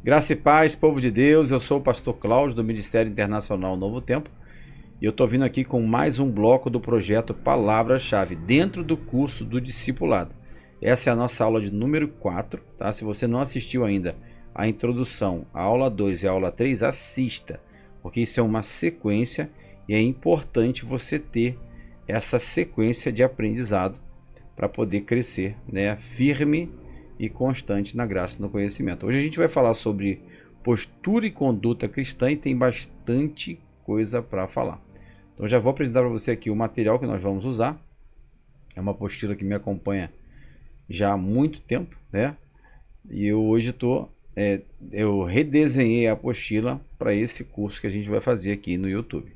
Graça e paz, povo de Deus, eu sou o pastor Cláudio do Ministério Internacional Novo Tempo e eu estou vindo aqui com mais um bloco do projeto Palavra-Chave dentro do curso do Discipulado. Essa é a nossa aula de número 4, tá? Se você não assistiu ainda a introdução, a aula 2 e a aula 3, assista, porque isso é uma sequência e é importante você ter essa sequência de aprendizado para poder crescer, né, firme e constante na graça e no conhecimento. Hoje a gente vai falar sobre postura e conduta cristã e tem bastante coisa para falar. Então já vou apresentar para você aqui o material que nós vamos usar. É uma apostila que me acompanha já há muito tempo, né? E eu hoje eu redesenhei a apostila para esse curso que a gente vai fazer aqui no YouTube.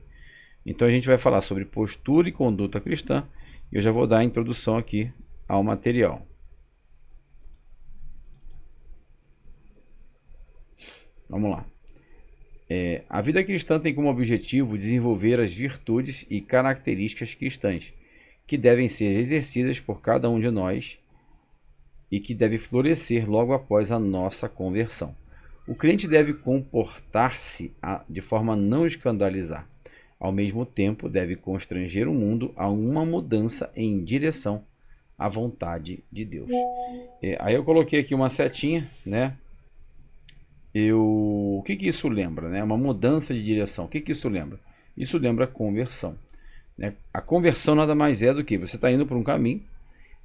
Então a gente vai falar sobre postura e conduta cristã e eu já vou dar a introdução aqui ao material. Vamos lá. A vida cristã tem como objetivo desenvolver as virtudes e características cristãs, que devem ser exercidas por cada um de nós e que deve florescer logo após a nossa conversão. O crente deve comportar-se de forma a não escandalizar. Ao mesmo tempo, deve constranger o mundo a uma mudança em direção à vontade de Deus. Aí eu coloquei aqui uma setinha, né? O que isso lembra, né? Uma mudança de direção. O que isso lembra? Isso lembra a conversão, né? A conversão nada mais é do que você está indo por um caminho.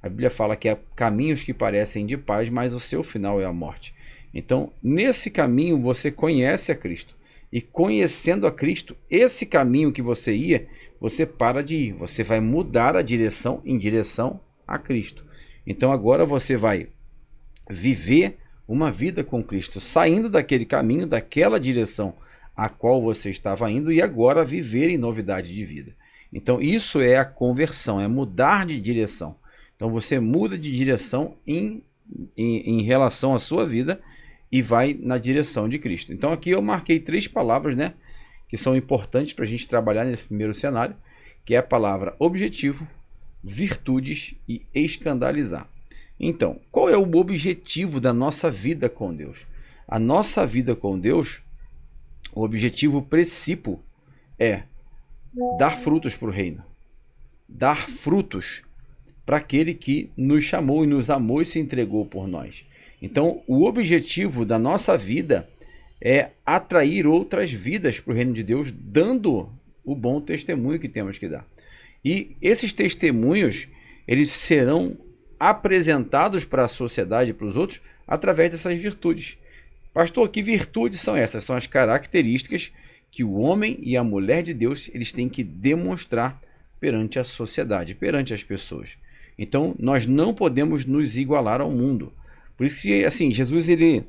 A Bíblia fala que há caminhos que parecem de paz, mas o seu final é a morte. Então, nesse caminho você conhece a Cristo. E conhecendo a Cristo, esse caminho que você ia, você para de ir. Você vai mudar a direção em direção a Cristo. Então agora você vai viver uma vida com Cristo, saindo daquele caminho, daquela direção a qual você estava indo e agora viver em novidade de vida. Então isso é a conversão, é mudar de direção. Então você muda de direção em relação à sua vida e vai na direção de Cristo. Então aqui eu marquei 3 palavras, né, que são importantes para a gente trabalhar nesse primeiro cenário, que é a palavra objetivo, virtudes e escandalizar. Então, qual é o objetivo da nossa vida com Deus? A nossa vida com Deus, o objetivo principal é dar frutos para o reino. Dar frutos para aquele que nos chamou e nos amou e se entregou por nós. Então, o objetivo da nossa vida é atrair outras vidas para o reino de Deus, dando o bom testemunho que temos que dar. E esses testemunhos, eles serão apresentados para a sociedade e para os outros através dessas virtudes. Pastor, que virtudes são essas? São as características que o homem e a mulher de Deus eles têm que demonstrar perante a sociedade, perante as pessoas. Então, nós não podemos nos igualar ao mundo. Por isso que, assim, Jesus ele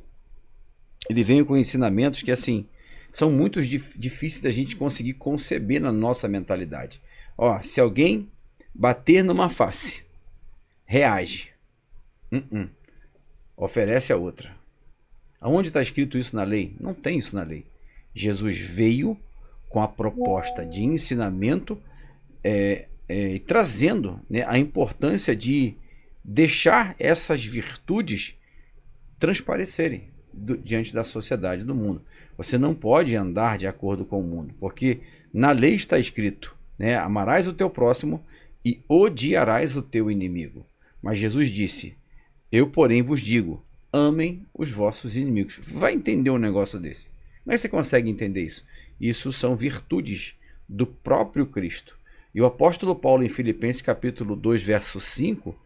vem com ensinamentos que, assim, são muito difíceis da gente conseguir conceber na nossa mentalidade. Ó, se alguém bater numa face, reage. Oferece a outra. Aonde está escrito isso na lei? Não tem isso na lei. Jesus veio com a proposta de ensinamento trazendo, né, a importância de deixar essas virtudes transparecerem diante da sociedade do mundo. Você não pode andar de acordo com o mundo, porque na lei está escrito, né, amarás o teu próximo e odiarás o teu inimigo. Mas Jesus disse, eu porém vos digo, amem os vossos inimigos. Vai entender um negócio desse? Como é que você consegue entender isso? Isso são virtudes do próprio Cristo. E o apóstolo Paulo em Filipenses capítulo 2, verso 5,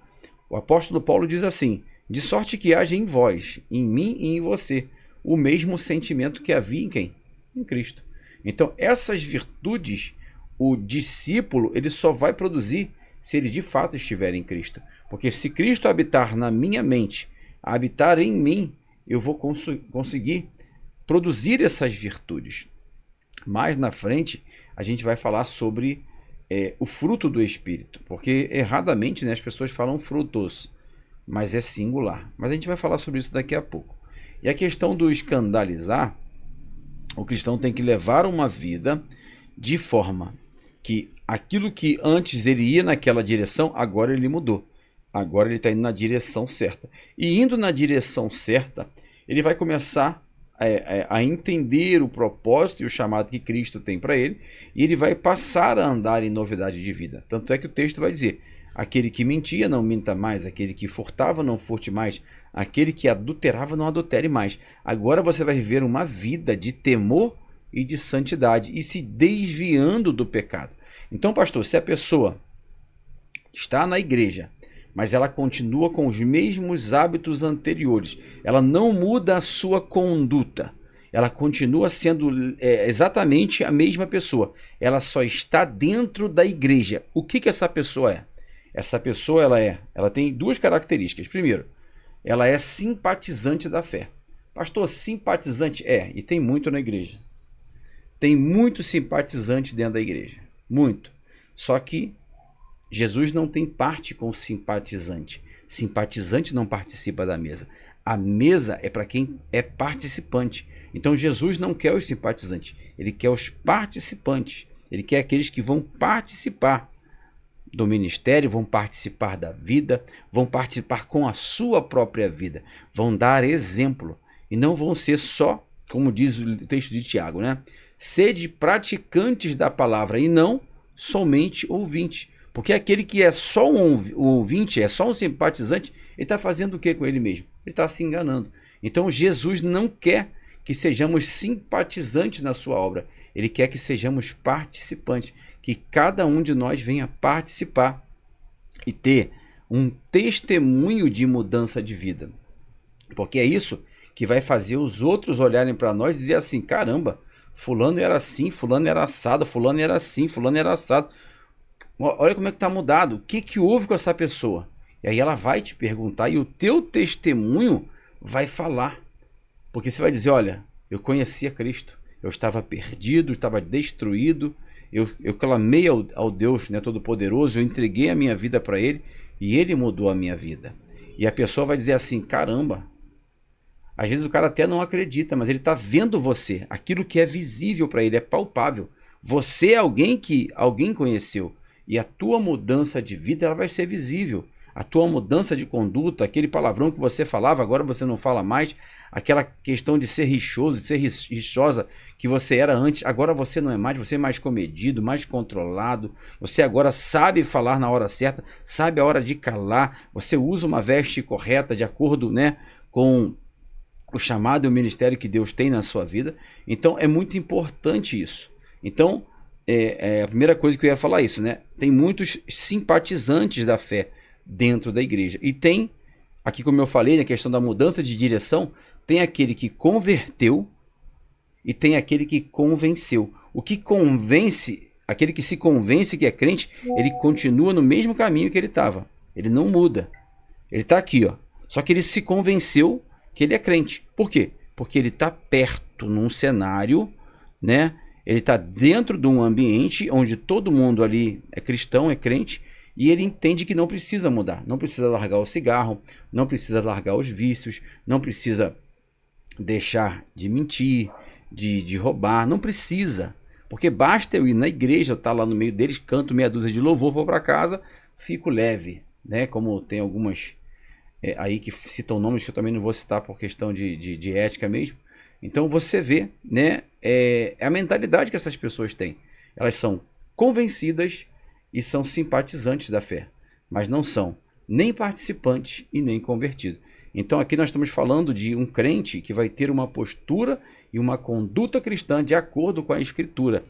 o apóstolo Paulo diz assim, de sorte que haja em vós, em mim e em você, o mesmo sentimento que havia em quem? Em Cristo. Então essas virtudes, o discípulo, ele só vai produzir se ele de fato estiver em Cristo. Porque se Cristo habitar na minha mente, habitar em mim, eu vou conseguir produzir essas virtudes. Mais na frente, a gente vai falar sobre o fruto do Espírito. Porque erradamente, né, as pessoas falam frutos, mas é singular. Mas a gente vai falar sobre isso daqui a pouco. E a questão do escandalizar, o cristão tem que levar uma vida de forma que aquilo que antes ele ia naquela direção, agora ele mudou. Agora ele está indo na direção certa. E indo na direção certa, ele vai começar a entender o propósito e o chamado que Cristo tem para ele, e ele vai passar a andar em novidade de vida. Tanto é que o texto vai dizer: aquele que mentia, não minta mais; aquele que furtava, não furte mais; aquele que adulterava, não adultere mais. Agora você vai viver uma vida de temor e de santidade, e se desviando do pecado. Então, pastor, se a pessoa está na igreja, mas ela continua com os mesmos hábitos anteriores, ela não muda a sua conduta, ela continua sendo exatamente a mesma pessoa, ela só está dentro da igreja. O que essa pessoa é? Essa pessoa ela tem duas características. Primeiro, ela é simpatizante da fé. Pastor, simpatizante? E tem muito na igreja. Tem muito simpatizante dentro da igreja, muito. Só que Jesus não tem parte com simpatizante. Simpatizante não participa da mesa. A mesa é para quem é participante. Então Jesus não quer os simpatizantes, ele quer os participantes. Ele quer aqueles que vão participar do ministério, vão participar da vida, vão participar com a sua própria vida, vão dar exemplo e não vão ser só, como diz o texto de Tiago, né? Sede praticantes da palavra e não somente ouvintes. Porque aquele que é só um ouvinte, é só um simpatizante, ele está fazendo o que com ele mesmo? Ele está se enganando. Então Jesus não quer que sejamos simpatizantes na sua obra. Ele quer que sejamos participantes, que cada um de nós venha participar e ter um testemunho de mudança de vida. Porque é isso que vai fazer os outros olharem para nós e dizer assim: caramba, fulano era assim, fulano era assado, fulano era assim, fulano era assado. Olha como é que está mudado, o que houve com essa pessoa? E aí ela vai te perguntar e o teu testemunho vai falar. Porque você vai dizer: olha, eu conhecia Cristo, eu estava perdido, estava destruído, eu clamei ao Deus, né, Todo-Poderoso, eu entreguei a minha vida para Ele e Ele mudou a minha vida. E a pessoa vai dizer assim: caramba, às vezes o cara até não acredita, mas ele está vendo você, aquilo que é visível para ele, é palpável. Você é alguém que alguém conheceu e a tua mudança de vida ela vai ser visível. A tua mudança de conduta, aquele palavrão que você falava, agora você não fala mais, aquela questão de ser rixoso, de ser rixosa que você era antes, agora você não é mais, você é mais comedido, mais controlado, você agora sabe falar na hora certa, sabe a hora de calar, você usa uma veste correta de acordo, né, com o chamado e o ministério que Deus tem na sua vida. Então é muito importante isso. Então a primeira coisa que eu ia falar é isso, né? Tem muitos simpatizantes da fé dentro da igreja. E tem, aqui como eu falei, na questão da mudança de direção, tem aquele que converteu e tem aquele que convenceu. O que convence, aquele que se convence que é crente, ele continua no mesmo caminho que ele estava. Ele não muda. Ele está aqui, ó. Só que ele se convenceu que ele é crente. Por quê? Porque ele está perto, num cenário, né? Ele está dentro de um ambiente onde todo mundo ali é cristão, é crente, e ele entende que não precisa mudar, não precisa largar o cigarro, não precisa largar os vícios, não precisa deixar de mentir, de roubar, não precisa. Porque basta eu ir na igreja, eu estar lá no meio deles, canto meia dúzia de louvor, vou para casa, fico leve, né? Como tem algumas aí que citam nomes que eu também não vou citar por questão de ética mesmo. Então você vê, né, a mentalidade que essas pessoas têm. Elas são convencidas e são simpatizantes da fé, mas não são nem participantes e nem convertidos. Então aqui nós estamos falando de um crente que vai ter uma postura e uma conduta cristã de acordo com a Escritura.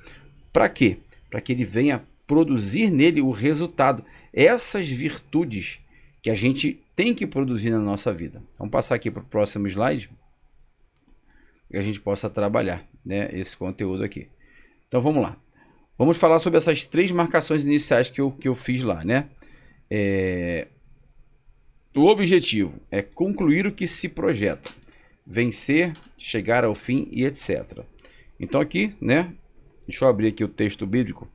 Para quê? Para que ele venha produzir nele o resultado, essas virtudes que a gente tem que produzir na nossa vida. Vamos passar aqui para o próximo slide, que a gente possa trabalhar, né, esse conteúdo aqui. Então vamos lá. Vamos falar sobre essas 3 marcações iniciais que eu fiz lá, né? O objetivo é concluir o que se projeta, vencer, chegar ao fim e etc. Então aqui, né? Deixa eu abrir aqui o texto bíblico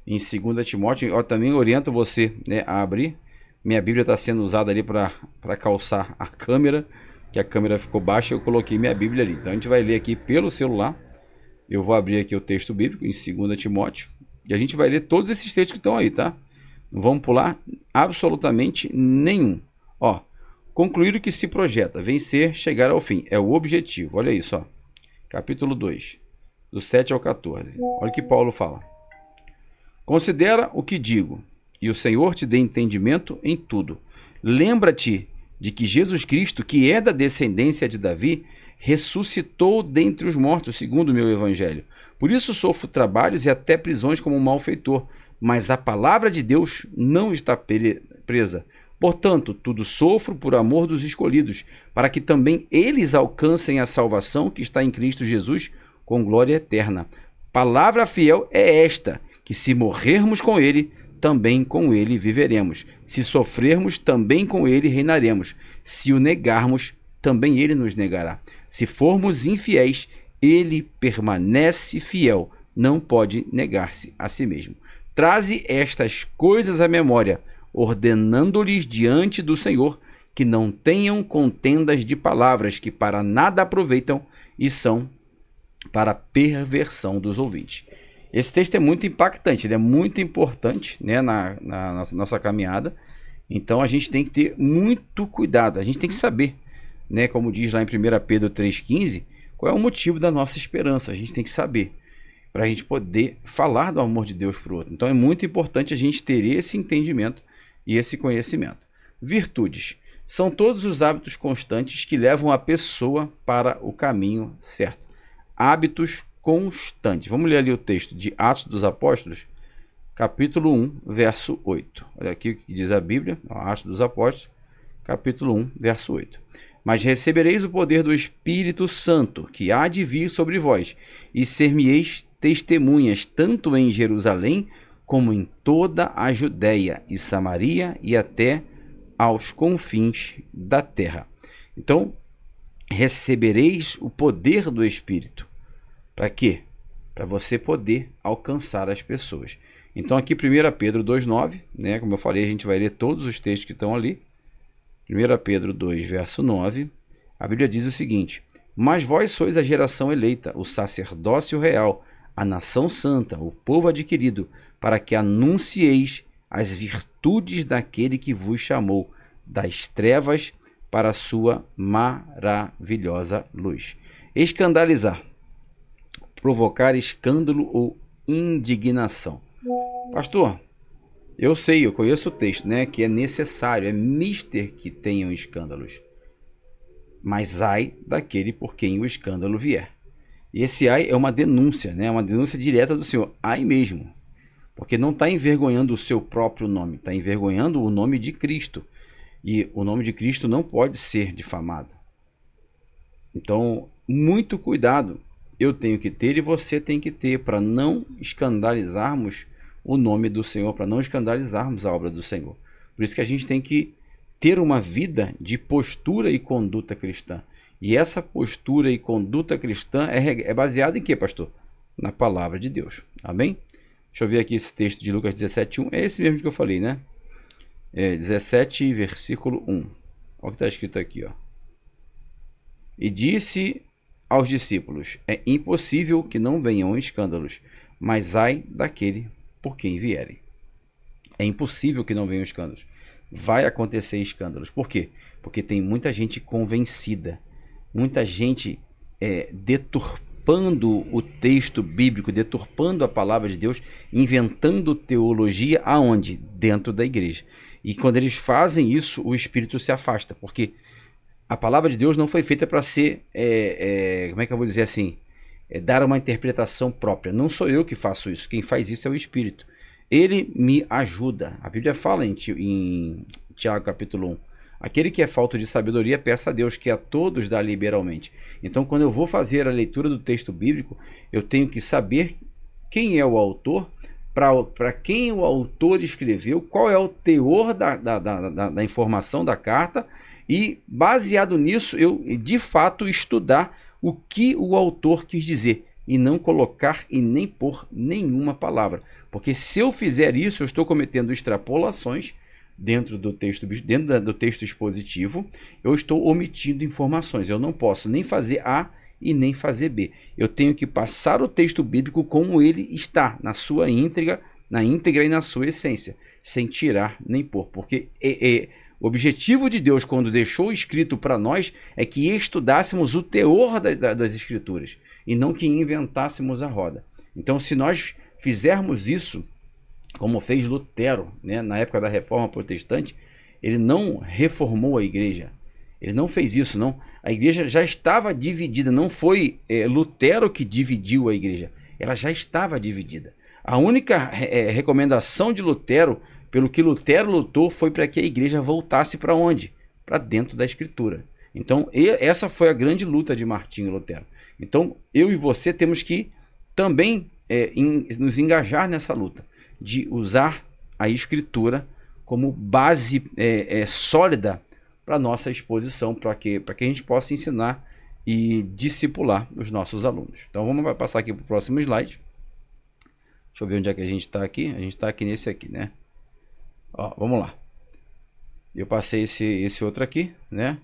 em 2 Timóteo. Eu também oriento você, né, a abrir. Minha Bíblia está sendo usada ali para calçar a câmera, que a câmera ficou baixa, eu coloquei minha Bíblia ali. Então a gente vai ler aqui pelo celular. Eu vou abrir aqui o texto bíblico em 2 Timóteo e a gente vai ler todos esses textos que estão aí, tá? Não vamos pular absolutamente nenhum. Ó, concluir o que se projeta, vencer, chegar ao fim, é o objetivo. Olha isso, ó. capítulo 2, do 7 ao 14. Olha o que Paulo fala. Considera o que digo, e o Senhor te dê entendimento em tudo. Lembra-te de que Jesus Cristo, que é da descendência de Davi, ressuscitou dentre os mortos, segundo o meu evangelho. Por isso sofro trabalhos e até prisões como um malfeitor, mas a palavra de Deus não está presa. Portanto, tudo sofro por amor dos escolhidos, para que também eles alcancem a salvação que está em Cristo Jesus, com glória eterna. Palavra fiel é esta, que se morrermos com ele, também com ele viveremos. Se sofrermos, também com ele reinaremos. Se o negarmos, também ele nos negará. Se formos infiéis, ele permanece fiel, não pode negar-se a si mesmo. Traze estas coisas à memória, ordenando-lhes diante do Senhor que não tenham contendas de palavras que para nada aproveitam e são para perversão dos ouvintes. Esse texto é muito impactante, ele é muito importante, né, na nossa caminhada. Então a gente tem que ter muito cuidado, a gente tem que saber, né, como diz lá em 1 Pedro 3,15, qual é o motivo da nossa esperança. A gente tem que saber, para a gente poder falar do amor de Deus para o outro. Então é muito importante a gente ter esse entendimento e esse conhecimento. Virtudes são todos os hábitos constantes que levam a pessoa para o caminho certo. Hábitos constantes. Vamos ler ali o texto de Atos dos Apóstolos, capítulo 1, verso 8. Olha aqui o que diz a Bíblia, Atos dos Apóstolos, capítulo 1, verso 8. Mas recebereis o poder do Espírito Santo, que há de vir sobre vós, e ser-me-eis testemunhas, tanto em Jerusalém, como em toda a Judéia e Samaria, e até aos confins da terra. Então, recebereis o poder do Espírito. Para quê? Para você poder alcançar as pessoas. Então aqui 1 Pedro 2,9, né? Como eu falei, a gente vai ler todos os textos que estão ali. 1 Pedro 2, verso 9, a Bíblia diz o seguinte: mas vós sois a geração eleita, o sacerdócio real, a nação santa, o povo adquirido, para que anuncieis as virtudes daquele que vos chamou das trevas para a sua maravilhosa luz. Escandalizar, provocar escândalo ou indignação. Pastor, eu sei, eu conheço o texto, né, que é necessário, é mister que tenham escândalos. Mas ai daquele por quem o escândalo vier. E esse ai é uma denúncia, né, uma denúncia direta do Senhor, ai mesmo. Porque não está envergonhando o seu próprio nome, está envergonhando o nome de Cristo. E o nome de Cristo não pode ser difamado. Então, muito cuidado eu tenho que ter e você tem que ter para não escandalizarmos o nome do Senhor, para não escandalizarmos a obra do Senhor. Por isso que a gente tem que ter uma vida de postura e conduta cristã. E essa postura e conduta cristã é baseada em quê, pastor? Na palavra de Deus. Amém? Deixa eu ver aqui esse texto de Lucas 17:1. É esse mesmo que eu falei, né? 17, versículo 1. Olha o que está escrito aqui, ó. E disse aos discípulos: é impossível que não venham escândalos, mas ai daquele por quem vierem. É impossível que não venham escândalos. Vai acontecer escândalos. Por quê? Porque tem muita gente convencida, muita gente deturpando o texto bíblico, deturpando a palavra de Deus, inventando teologia aonde? Dentro da igreja. E quando eles fazem isso, o Espírito se afasta, porque a palavra de Deus não foi feita para ser, como é que eu vou dizer assim, dar uma interpretação própria. Não sou eu que faço isso, quem faz isso é o Espírito. Ele me ajuda. A Bíblia fala em Tiago capítulo 1, aquele que é falto de sabedoria, peça a Deus, que a todos dá liberalmente. Então, quando eu vou fazer a leitura do texto bíblico, eu tenho que saber quem é o autor, para quem o autor escreveu, qual é o teor da informação da carta, e baseado nisso, eu de fato estudar o que o autor quis dizer, e não colocar e nem pôr nenhuma palavra. Porque se eu fizer isso, eu estou cometendo extrapolações dentro do texto expositivo, eu estou omitindo informações. Eu não posso nem fazer A e nem fazer B. Eu tenho que passar o texto bíblico como ele está, na sua íntegra e na sua essência, sem tirar nem pôr. Porque O objetivo de Deus, quando deixou escrito para nós, é que estudássemos o teor das Escrituras e não que inventássemos a roda. Então, se nós fizermos isso, como fez Lutero, né, na época da Reforma Protestante, ele não reformou a igreja. Ele não fez isso, não. A igreja já estava dividida. Não foi Lutero que dividiu a igreja. Ela já estava dividida. A única recomendação de Lutero, pelo que Lutero lutou, foi para que a igreja voltasse para onde? Para dentro da Escritura. Então, essa foi a grande luta de Martinho Lutero. Então, eu e você temos que também nos engajar nessa luta, de usar a Escritura como base sólida para a nossa exposição, para que a gente possa ensinar e discipular os nossos alunos. Então, vamos passar aqui para o próximo slide. Deixa eu ver onde é que a gente está aqui. A gente está aqui nesse aqui, né? Ó, vamos lá. Eu passei esse outro aqui, né?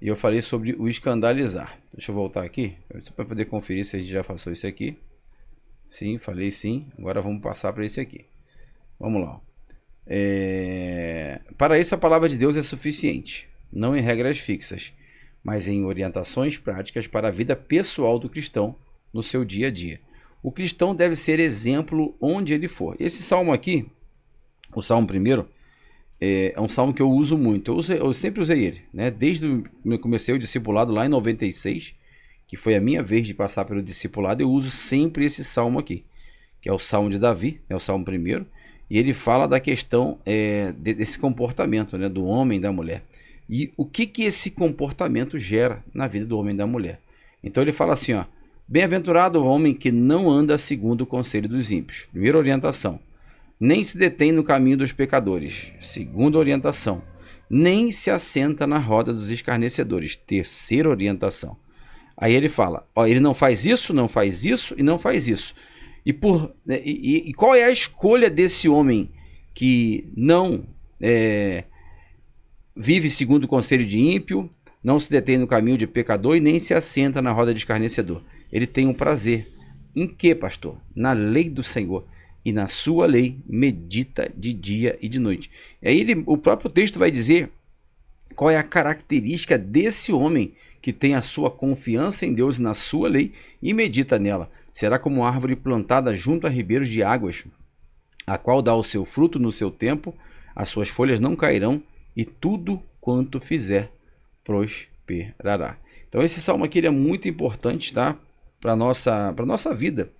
E eu falei sobre o escandalizar. Deixa eu voltar aqui, só para poder conferir se a gente já passou isso aqui. Sim, falei sim. Agora vamos passar para esse aqui. Vamos lá. Para isso a palavra de Deus é suficiente, não em regras fixas, mas em orientações práticas para a vida pessoal do cristão no seu dia a dia. O cristão deve ser exemplo onde ele for. Esse salmo aqui, o salmo primeiro, é um salmo que eu uso muito. Eu sempre usei ele, né? Desde que eu comecei o discipulado lá em 96, que foi a minha vez de passar pelo discipulado, eu uso sempre esse salmo aqui, que é o salmo de Davi, é o salmo primeiro. E ele fala da questão desse comportamento, né, do homem e da mulher. E o que esse comportamento gera na vida do homem e da mulher. Então ele fala assim, ó: bem-aventurado o homem que não anda segundo o conselho dos ímpios. Primeira orientação. Nem se detém no caminho dos pecadores. Segunda orientação. Nem se assenta na roda dos escarnecedores. Terceira orientação. Aí ele fala, ó, ele não faz isso, não faz isso e não faz isso. E qual é a escolha desse homem que não vive segundo o conselho de ímpio, não se detém no caminho de pecador e nem se assenta na roda de escarnecedor? Ele tem um prazer. Em que, pastor? Na lei do Senhor. E na sua lei medita de dia e de noite. E aí o próprio texto vai dizer qual é a característica desse homem que tem a sua confiança em Deus e na sua lei e medita nela. Será como árvore plantada junto a ribeiros de águas, a qual dá o seu fruto no seu tempo, as suas folhas não cairão, e tudo quanto fizer prosperará. Então esse salmo aqui ele é muito importante, tá? Para a nossa vida.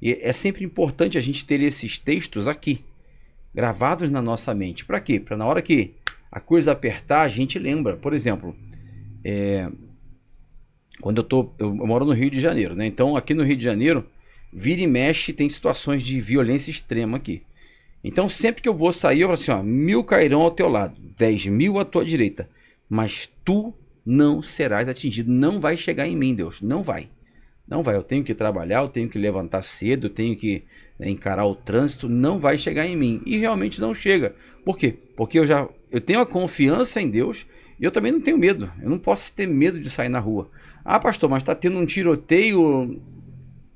E é sempre importante a gente ter esses textos aqui, gravados na nossa mente. Para quê? Para na hora que a coisa apertar, a gente lembra. Por exemplo, quando eu moro no Rio de Janeiro, né? Então aqui no Rio de Janeiro, vira e mexe, tem situações de violência extrema aqui. Então sempre que eu vou sair, eu falo assim, ó: 1000 cairão ao teu lado, 10.000 à tua direita, mas tu não serás atingido. Não vai chegar em mim, Deus, não vai. Não vai, eu tenho que trabalhar, eu tenho que levantar cedo, eu tenho que encarar o trânsito, não vai chegar em mim. E realmente não chega. Por quê? Porque eu tenho a confiança em Deus e eu também não tenho medo. Eu não posso ter medo de sair na rua. Ah, pastor, mas está tendo um tiroteio.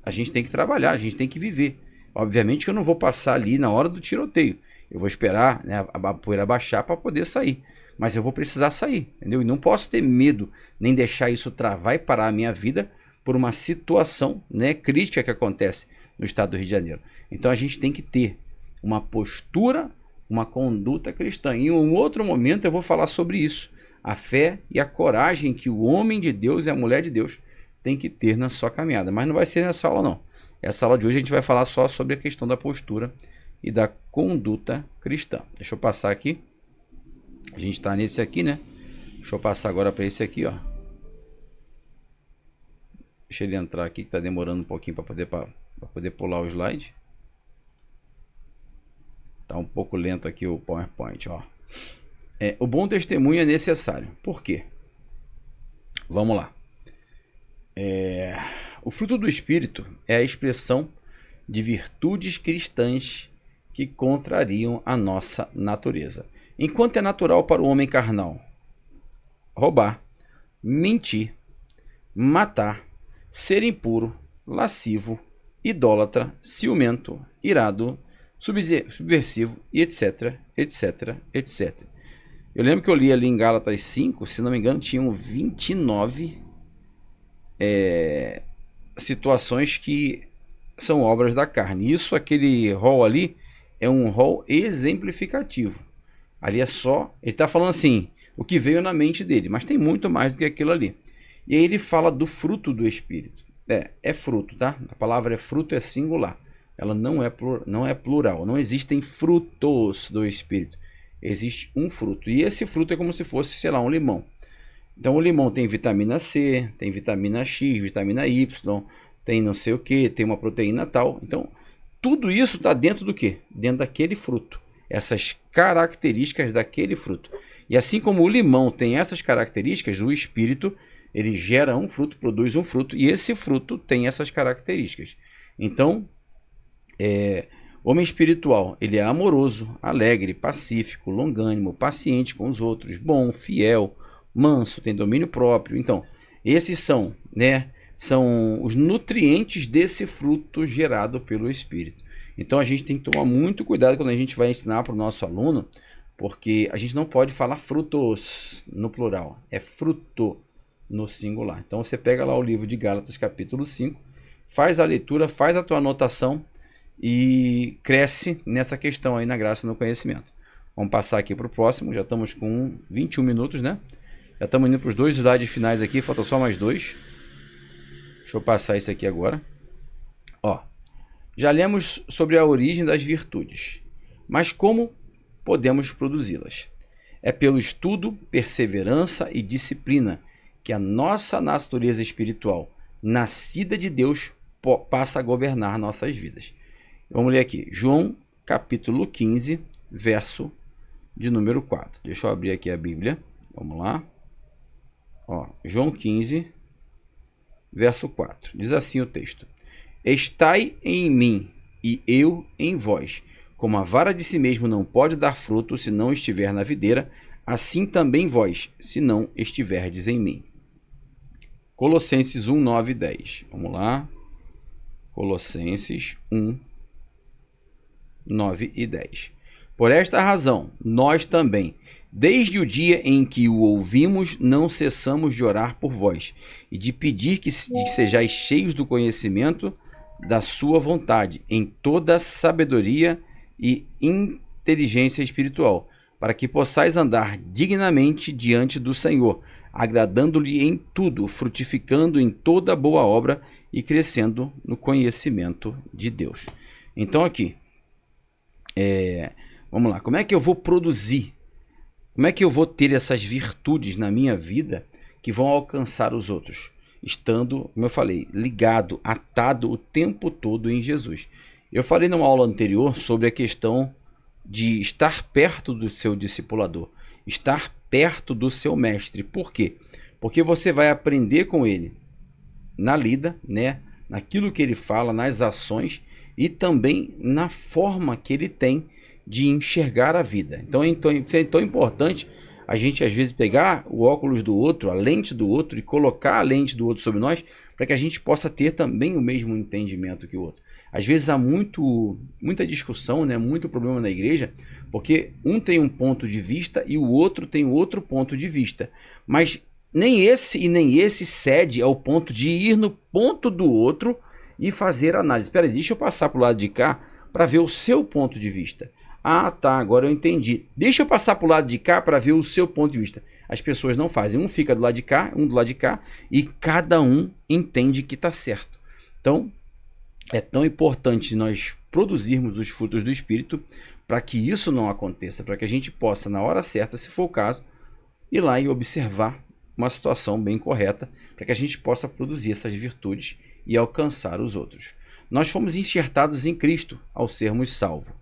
A gente tem que trabalhar, a gente tem que viver. Obviamente que eu não vou passar ali na hora do tiroteio. Eu vou esperar, né, a poeira baixar para poder sair. Mas eu vou precisar sair, entendeu? E não posso ter medo, nem deixar isso travar e parar a minha vida por uma situação, né, crítica que acontece no estado do Rio de Janeiro. Então a gente tem que ter uma postura, uma conduta cristã. E em um outro momento eu vou falar sobre isso. A fé e a coragem que o homem de Deus e a mulher de Deus tem que ter na sua caminhada. Mas não vai ser nessa aula não. Essa aula de hoje a gente vai falar só sobre a questão da postura e da conduta cristã. Deixa eu passar aqui. A gente está nesse aqui, né? Deixa eu passar agora para esse aqui, ó. Deixa ele entrar aqui, que está demorando um pouquinho para poder pular o slide. Está um pouco lento aqui o PowerPoint, ó. O bom testemunho é necessário. Por quê? Vamos lá. O fruto do Espírito é a expressão de virtudes cristãs que contrariam a nossa natureza. Enquanto é natural para o homem carnal roubar, mentir, matar, ser impuro, lascivo, idólatra, ciumento, irado, subversivo e etc, etc, etc. Eu lembro que eu li ali em Gálatas 5, se não me engano, tinham 29 situações que são obras da carne. Isso, aquele rol ali, é um rol exemplificativo. Ali é só, ele está falando assim, o que veio na mente dele, mas tem muito mais do que aquilo ali. E aí ele fala do fruto do Espírito. É fruto, tá? A palavra fruto é singular. Ela não é plural. Não existem frutos do Espírito. Existe um fruto. E esse fruto é como se fosse, sei lá, um limão. Então o limão tem vitamina C, tem vitamina X, vitamina Y, tem não sei o que, tem uma proteína tal. Então tudo isso está dentro do quê? Dentro daquele fruto. Essas características daquele fruto. E assim como o limão tem essas características, o Espírito, ele gera um fruto, produz um fruto, e esse fruto tem essas características. Então, homem espiritual, ele é amoroso, alegre, pacífico, longânimo, paciente com os outros, bom, fiel, manso, tem domínio próprio. Então, esses são os nutrientes desse fruto gerado pelo Espírito. Então a gente tem que tomar muito cuidado quando a gente vai ensinar para o nosso aluno, porque a gente não pode falar frutos no plural, é fruto no singular. Então você pega lá o livro de Gálatas capítulo 5, faz a leitura, faz a tua anotação e cresce nessa questão aí na graça e no conhecimento. Vamos passar aqui para o próximo, já estamos com 21 minutos, né? Já estamos indo para os 2 slides finais aqui, faltam só mais 2. Deixa eu passar isso aqui agora. Ó, já lemos sobre a origem das virtudes, mas como podemos produzi-las? É pelo estudo, perseverança e disciplina que a nossa natureza espiritual, nascida de Deus, passa a governar nossas vidas. Vamos ler aqui, João capítulo 15, verso de número 4. Deixa eu abrir aqui a Bíblia, vamos lá. Ó, João 15, verso 4. Diz assim o texto: Estai em mim e eu em vós. Como a vara de si mesmo não pode dar fruto se não estiver na videira, assim também vós, se não estiverdes em mim. Colossenses 1, 9 e 10. Vamos lá. Colossenses 1, 9 e 10. Por esta razão, nós também, desde o dia em que o ouvimos, não cessamos de orar por vós e de pedir que sejais cheios do conhecimento da sua vontade, em toda sabedoria e inteligência espiritual, para que possais andar dignamente diante do Senhor, agradando-lhe em tudo, frutificando em toda boa obra e crescendo no conhecimento de Deus. Então aqui, vamos lá, como é que eu vou produzir? Como é que eu vou ter essas virtudes na minha vida que vão alcançar os outros? Estando, como eu falei, ligado, atado o tempo todo em Jesus. Eu falei numa aula anterior sobre a questão de estar perto do seu discipulador, estar perto do seu mestre. Por quê? Porque você vai aprender com ele na lida, naquilo que ele fala, nas ações e também na forma que ele tem de enxergar a vida. Então é tão importante a gente às vezes pegar o óculos do outro, a lente do outro e colocar a lente do outro sobre nós para que a gente possa ter também o mesmo entendimento que o outro. Às vezes há muita discussão, muito problema na igreja, porque um tem um ponto de vista e o outro tem outro ponto de vista. Mas nem esse e nem esse cede ao ponto de ir no ponto do outro e fazer análise. Espera aí, deixa eu passar para o lado de cá para ver o seu ponto de vista. Ah, tá, agora eu entendi. Deixa eu passar para o lado de cá para ver o seu ponto de vista. As pessoas não fazem. Um fica do lado de cá, um do lado de cá, e cada um entende que está certo. Então, é tão importante nós produzirmos os frutos do Espírito para que isso não aconteça, para que a gente possa, na hora certa, se for o caso, ir lá e observar uma situação bem correta, para que a gente possa produzir essas virtudes e alcançar os outros. Nós fomos enxertados em Cristo ao sermos salvos.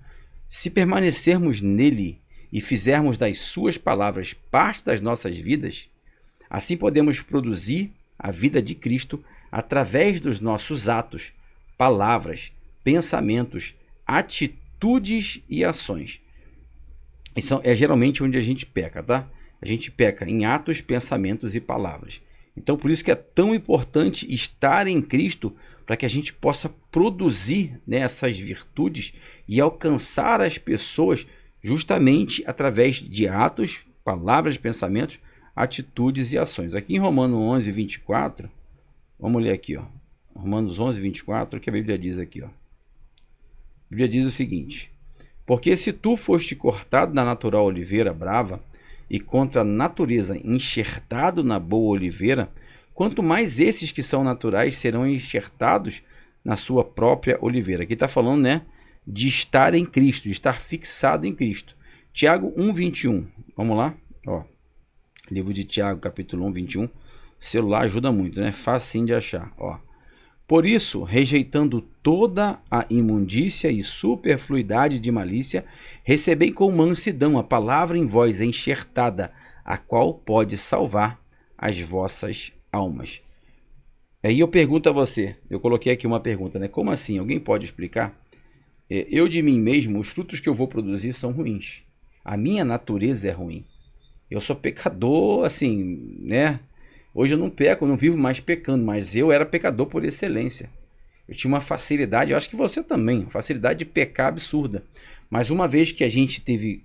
Se permanecermos nele e fizermos das suas palavras parte das nossas vidas, assim podemos produzir a vida de Cristo através dos nossos atos, palavras, pensamentos, atitudes e ações. Isso é geralmente onde a gente peca, tá? A gente peca em atos, pensamentos e palavras. Então, por isso que é tão importante estar em Cristo para que a gente possa produzir essas virtudes e alcançar as pessoas justamente através de atos, palavras, pensamentos, atitudes e ações. Aqui em Romanos 11, 24, vamos ler aqui, ó. Romanos 11, 24, o que a Bíblia diz aqui, ó. A Bíblia diz o seguinte: porque se tu foste cortado da natural oliveira brava e contra a natureza enxertado na boa oliveira, quanto mais esses que são naturais serão enxertados na sua própria oliveira. Aqui está falando, né, de estar em Cristo, de estar fixado em Cristo. Tiago 1, 21. Vamos lá? Ó, livro de Tiago, capítulo 1, 21. O celular ajuda muito, né? Facinho de achar. Ó. Por isso, rejeitando toda a imundícia e superfluidade de malícia, recebei com mansidão a palavra em vós enxertada, a qual pode salvar as vossas almas. Aí eu pergunto a você, eu coloquei aqui uma pergunta, né? Como assim? Alguém pode explicar? Eu de mim mesmo, os frutos que eu vou produzir são ruins. A minha natureza é ruim. Eu sou pecador, assim, né? Hoje eu não peco, eu não vivo mais pecando, mas eu era pecador por excelência. Eu tinha uma facilidade, eu acho que você também, facilidade de pecar absurda. Mas uma vez que a gente teve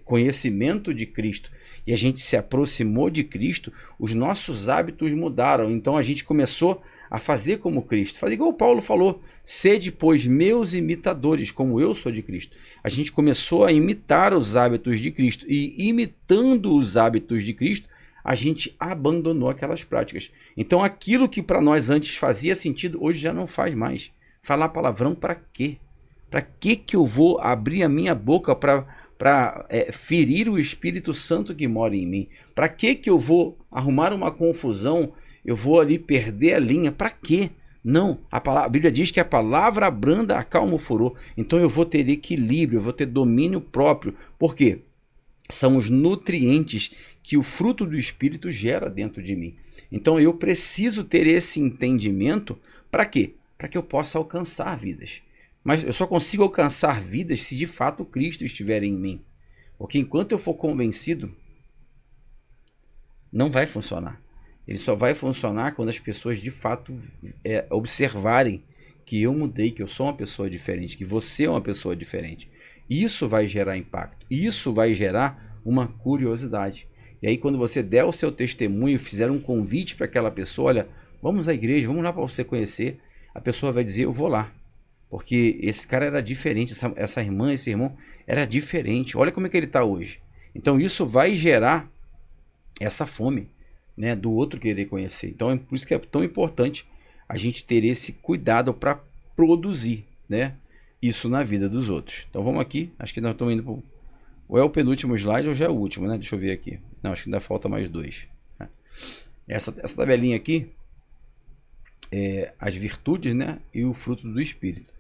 conhecimento de Cristo e a gente se aproximou de Cristo, os nossos hábitos mudaram. Então a gente começou a fazer como Cristo. Fazer igual o Paulo falou: sede, pois, meus imitadores, como eu sou de Cristo. A gente começou a imitar os hábitos de Cristo. E imitando os hábitos de Cristo, a gente abandonou aquelas práticas. Então aquilo que para nós antes fazia sentido, hoje já não faz mais. Falar palavrão para quê? Para que eu vou abrir a minha boca para ferir o Espírito Santo que mora em mim? Para que eu vou arrumar uma confusão? Eu vou ali perder a linha? Para quê? Não, a Bíblia diz que a palavra branda acalma o furor. Então eu vou ter equilíbrio, eu vou ter domínio próprio. Por quê? São os nutrientes que o fruto do Espírito gera dentro de mim. Então eu preciso ter esse entendimento. Para quê? Para que eu possa alcançar vidas. Mas eu só consigo alcançar vidas se de fato Cristo estiver em mim. Porque enquanto eu for convencido, não vai funcionar. Ele só vai funcionar quando as pessoas de fato observarem que eu mudei, que eu sou uma pessoa diferente, que você é uma pessoa diferente. Isso vai gerar impacto. Isso vai gerar uma curiosidade. E aí quando você der o seu testemunho, fizer um convite para aquela pessoa, olha, vamos à igreja, vamos lá para você conhecer, a pessoa vai dizer, eu vou lá. Porque esse cara era diferente, essa irmã, esse irmão era diferente. Olha como é que ele está hoje. Então isso vai gerar essa fome, né, do outro querer conhecer. Então é por isso que é tão importante a gente ter esse cuidado para produzir, né, isso na vida dos outros. Então vamos aqui, acho que nós estamos indo para ou é o penúltimo slide ou já é o último, né? Deixa eu ver aqui. Não, acho que ainda falta mais dois. Essa tabelinha aqui é as virtudes, né, e o fruto do Espírito.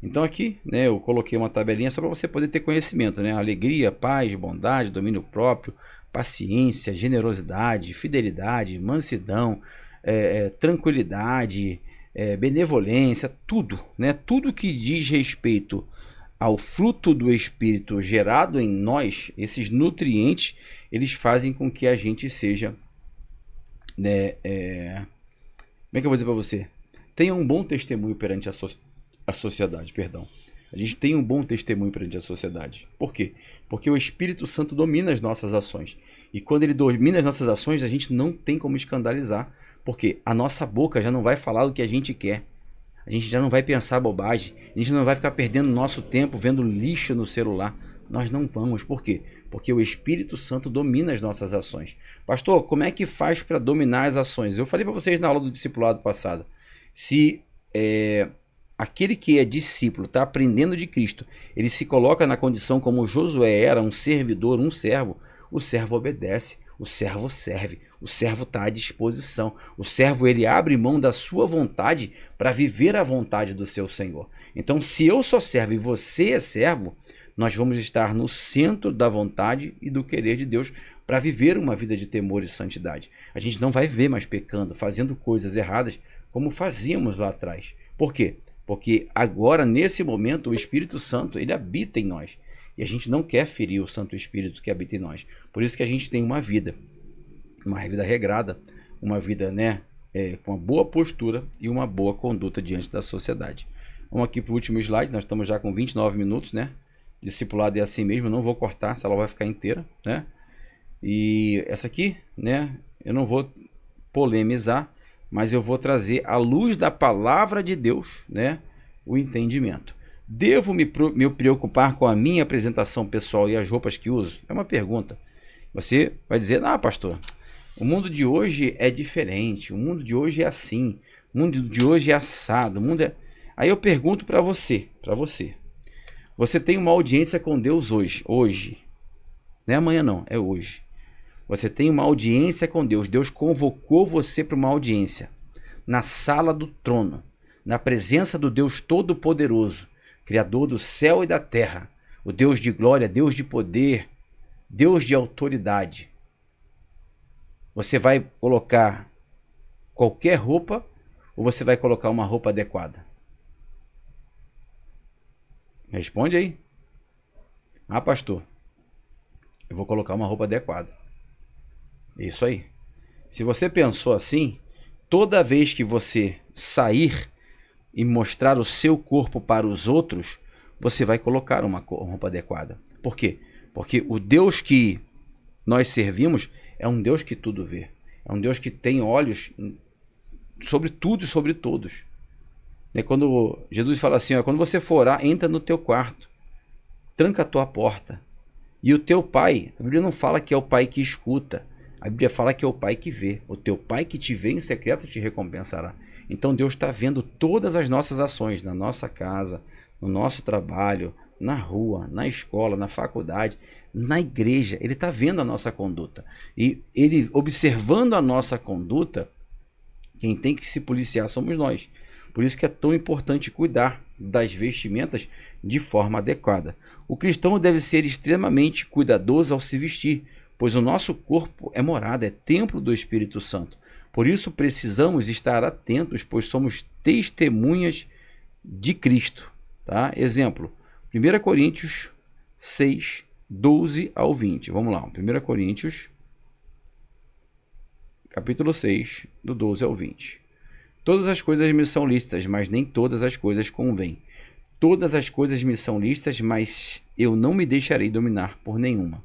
Então aqui, né, eu coloquei uma tabelinha só para você poder ter conhecimento, né? Alegria, paz, bondade, domínio próprio, paciência, generosidade, fidelidade, mansidão, tranquilidade, benevolência, tudo, né? Tudo que diz respeito ao fruto do Espírito gerado em nós, esses nutrientes, eles fazem com que a gente seja, né, como é que eu vou dizer para você? Tenha um bom testemunho perante a sociedade, perdão. A gente tem um bom testemunho perante a sociedade. Por quê? Porque o Espírito Santo domina as nossas ações. E quando ele domina as nossas ações, a gente não tem como escandalizar. Porque a nossa boca já não vai falar o que a gente quer. A gente já não vai pensar bobagem. A gente não vai ficar perdendo nosso tempo vendo lixo no celular. Nós não vamos. Por quê? Porque o Espírito Santo domina as nossas ações. Pastor, como é que faz para dominar as ações? Eu falei para vocês na aula do discipulado passado. Se aquele que é discípulo, está aprendendo de Cristo, ele se coloca na condição como Josué era, um servidor, um servo, o servo obedece, o servo serve, o servo está à disposição, o servo ele abre mão da sua vontade para viver a vontade do seu Senhor. Então se eu sou servo e você é servo, nós vamos estar no centro da vontade e do querer de Deus para viver uma vida de temor e santidade. A gente não vai ver mais pecando, fazendo coisas erradas como fazíamos lá atrás. Por quê? Porque agora, nesse momento, o Espírito Santo, ele habita em nós. E a gente não quer ferir o Santo Espírito que habita em nós. Por isso que a gente tem uma vida regrada, uma vida, né, com uma boa postura e uma boa conduta diante da sociedade. Vamos aqui para o último slide, nós estamos já com 29 minutos, né? Discipulado é assim mesmo, não vou cortar, essa aula vai ficar inteira, né? E essa aqui, né, eu não vou polemizar, mas eu vou trazer à luz da palavra de Deus, né, o entendimento. Devo me preocupar com a minha apresentação pessoal e as roupas que uso? É uma pergunta. Você vai dizer, ah, pastor, o mundo de hoje é diferente, o mundo de hoje é assim, o mundo de hoje é assado, o mundo é... Aí eu pergunto para você, você tem uma audiência com Deus hoje, não é amanhã não, é hoje. Você tem uma audiência com Deus, Deus convocou você para uma audiência, na sala do trono, na presença do Deus Todo-Poderoso, Criador do céu e da terra, o Deus de glória, Deus de poder, Deus de autoridade. Você vai colocar qualquer roupa ou você vai colocar uma roupa adequada? Responde aí. Ah, pastor, eu vou colocar uma roupa adequada. Isso aí. Se você pensou assim, toda vez que você sair e mostrar o seu corpo para os outros, você vai colocar uma roupa adequada. Por quê? Porque o Deus que nós servimos é um Deus que tudo vê. É um Deus que tem olhos sobre tudo e sobre todos. Quando Jesus fala assim, ó, quando você for orar, entra no teu quarto, tranca a tua porta. E o teu pai, a Bíblia não fala que é o pai que escuta, a Bíblia fala que é o pai que vê. O teu pai que te vê em secreto te recompensará. Então Deus está vendo todas as nossas ações, na nossa casa, no nosso trabalho, na rua, na escola, na faculdade, na igreja. Ele está vendo a nossa conduta. E ele, observando a nossa conduta, quem tem que se policiar somos nós. Por isso que é tão importante cuidar das vestimentas de forma adequada. O cristão deve ser extremamente cuidadoso ao se vestir, pois o nosso corpo é morada, é templo do Espírito Santo. Por isso precisamos estar atentos, pois somos testemunhas de Cristo. Tá? Exemplo, 1 Coríntios 6, 12 ao 20. Vamos lá, 1 Coríntios, capítulo 6, do 12 ao 20. Todas as coisas me são lícitas, mas nem todas as coisas convêm. Todas as coisas me são lícitas, mas eu não me deixarei dominar por nenhuma.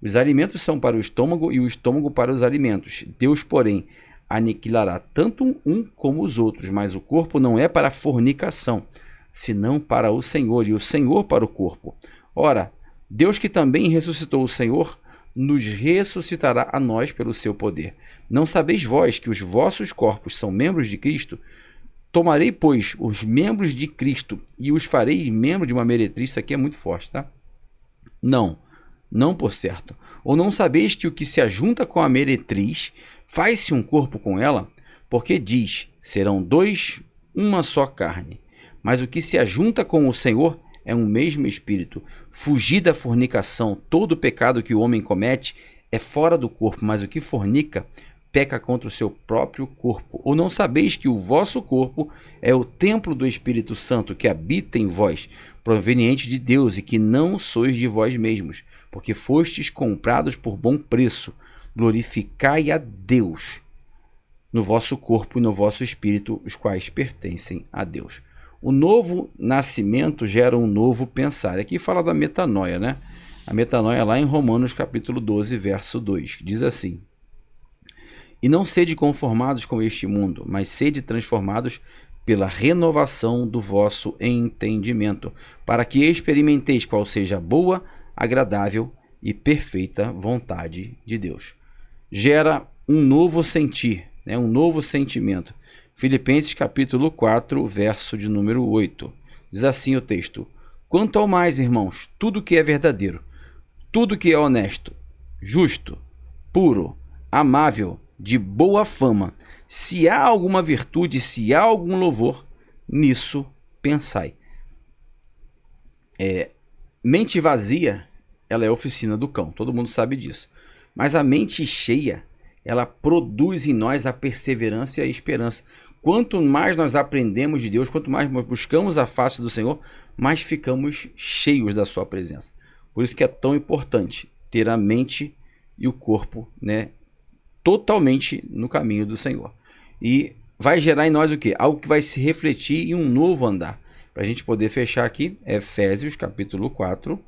Os alimentos são para o estômago e o estômago para os alimentos. Deus, porém, aniquilará tanto um como os outros, mas o corpo não é para a fornicação, senão para o Senhor, e o Senhor para o corpo. Ora, Deus que também ressuscitou o Senhor, nos ressuscitará a nós pelo seu poder. Não sabeis vós que os vossos corpos são membros de Cristo? Tomarei, pois, os membros de Cristo e os farei membros de uma meretriz. Isso aqui é muito forte, tá? Não por certo. Ou não sabeis que o que se ajunta com a meretriz faz-se um corpo com ela? Porque diz, serão dois, uma só carne. Mas o que se ajunta com o Senhor é um mesmo espírito. Fugir da fornicação. Todo pecado que o homem comete é fora do corpo, mas o que fornica peca contra o seu próprio corpo. Ou não sabeis que o vosso corpo é o templo do Espírito Santo que habita em vós, proveniente de Deus, e que não sois de vós mesmos, porque fostes comprados por bom preço. Glorificai a Deus no vosso corpo e no vosso espírito, os quais pertencem a Deus. O novo nascimento gera um novo pensar. Aqui fala da metanoia, né? A metanoia lá em Romanos capítulo 12, verso 2, que diz assim: E não sede conformados com este mundo, mas sede transformados pela renovação do vosso entendimento, para que experimenteis qual seja a boa, agradável e perfeita vontade de Deus. Gera um novo sentir, né? Um novo sentimento. Filipenses capítulo 4, verso de número 8. Diz assim o texto: Quanto ao mais, irmãos, tudo que é verdadeiro, tudo que é honesto, justo, puro, amável, de boa fama, se há alguma virtude, se há algum louvor, nisso pensai. Mente vazia, ela é a oficina do cão, todo mundo sabe disso. Mas a mente cheia, ela produz em nós a perseverança e a esperança. Quanto mais nós aprendemos de Deus, quanto mais nós buscamos a face do Senhor, mais ficamos cheios da sua presença. Por isso que é tão importante ter a mente e o corpo, né, totalmente no caminho do Senhor. E vai gerar em nós o quê? Algo que vai se refletir em um novo andar. Para a gente poder fechar aqui, Efésios capítulo 4,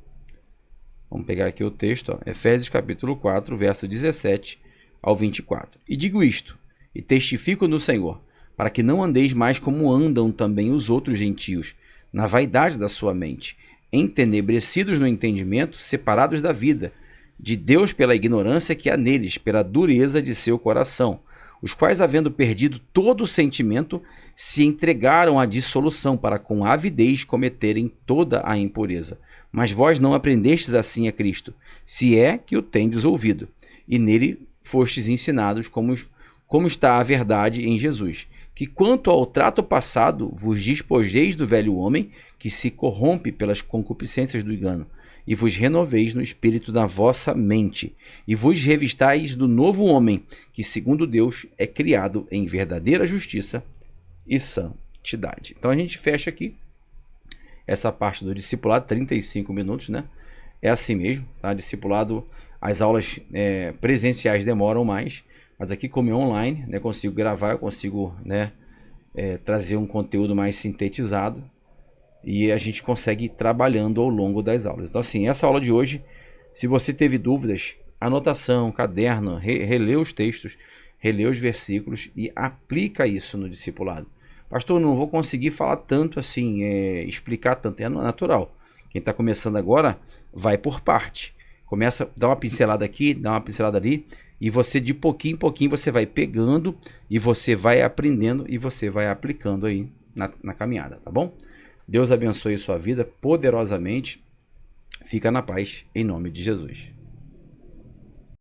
Vamos pegar aqui o texto, ó, Efésios capítulo 4, verso 17 ao 24. E digo isto, e testifico no Senhor, para que não andeis mais como andam também os outros gentios, na vaidade da sua mente, entenebrecidos no entendimento, separados da vida, de Deus pela ignorância que há neles, pela dureza de seu coração, os quais, havendo perdido todo o sentimento, se entregaram à dissolução, para com avidez cometerem toda a impureza. Mas vós não aprendestes assim a Cristo, se é que o tendes ouvido, e nele fostes ensinados como está a verdade em Jesus, que quanto ao trato passado vos despojeis do velho homem, que se corrompe pelas concupiscências do engano, e vos renoveis no espírito da vossa mente, e vos revistais do novo homem, que segundo Deus é criado em verdadeira justiça e santidade. Então a gente fecha aqui essa parte do discipulado, 35 minutos, né? É assim mesmo, tá? Discipulado, as aulas presenciais demoram mais, mas aqui como é online, né, consigo gravar, eu consigo, né, trazer um conteúdo mais sintetizado e a gente consegue ir trabalhando ao longo das aulas. Então assim, essa aula de hoje, se você teve dúvidas, anotação, caderno, relê os textos, relê os versículos e aplica isso no discipulado. Pastor, não vou conseguir falar tanto assim, explicar tanto, é natural. Quem está começando agora vai por parte. Começa, dá uma pincelada aqui, dá uma pincelada ali, e você de pouquinho em pouquinho você vai pegando e você vai aprendendo e você vai aplicando aí na caminhada, tá bom? Deus abençoe sua vida poderosamente. Fica na paz, em nome de Jesus.